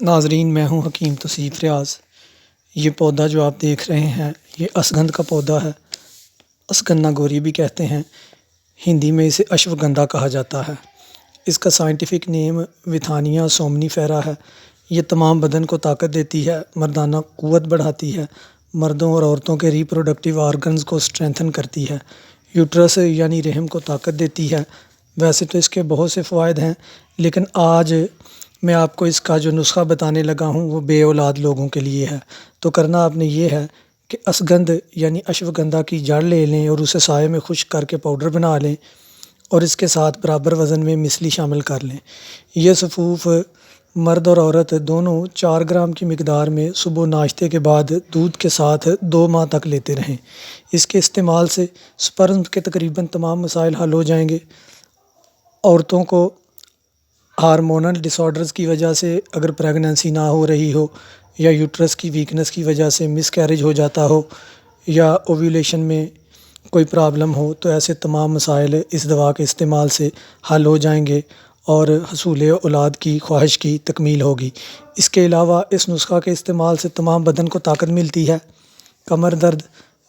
ناظرین، میں ہوں حکیم توصیف ریاض۔ یہ پودا جو آپ دیکھ رہے ہیں یہ اسگندھ کا پودا ہے، اسگندھ ناگوری بھی کہتے ہیں، ہندی میں اسے اشوگندھا کہا جاتا ہے۔ اس کا سائنٹیفک نیم ویتھانیا سومنیفیرا ہے۔ یہ تمام بدن کو طاقت دیتی ہے، مردانہ قوت بڑھاتی ہے، مردوں اور عورتوں کے ریپروڈکٹیو آرگنز کو اسٹرینتھن کرتی ہے، یوٹرس یعنی رحم کو طاقت دیتی ہے۔ ویسے تو اس کے بہت سے فوائد ہیں، لیکن آج میں آپ کو اس کا جو نسخہ بتانے لگا ہوں وہ بے اولاد لوگوں کے لیے ہے۔ تو کرنا آپ نے یہ ہے کہ اسگندھ یعنی اشوگندھا کی جڑ لے لیں اور اسے سائے میں خشک کر کے پاؤڈر بنا لیں اور اس کے ساتھ برابر وزن میں مسلی شامل کر لیں۔ یہ سفوف مرد اور عورت دونوں 4 گرام کی مقدار میں صبح ناشتے کے بعد دودھ کے ساتھ 2 ماہ تک لیتے رہیں۔ اس کے استعمال سے سپرم کے تقریباً تمام مسائل حل ہو جائیں گے۔ عورتوں کو ہارمونل ڈس آرڈرز کی وجہ سے اگر پریگننسی نہ ہو رہی ہو، یا یوٹرس کی ویکنس کی وجہ سے مس کیریج ہو جاتا ہو، یا اوویولیشن میں کوئی پرابلم ہو، تو ایسے تمام مسائل اس دوا کے استعمال سے حل ہو جائیں گے اور حصول اولاد کی خواہش کی تکمیل ہوگی۔ اس کے علاوہ اس نسخہ کے استعمال سے تمام بدن کو طاقت ملتی ہے۔ کمر درد،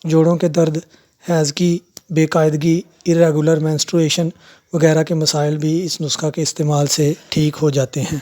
جوڑوں کے درد، حیض کی بے قاعدگی، irregular menstruation وغیرہ کے مسائل بھی اس نسخہ کے استعمال سے ٹھیک ہو جاتے ہیں۔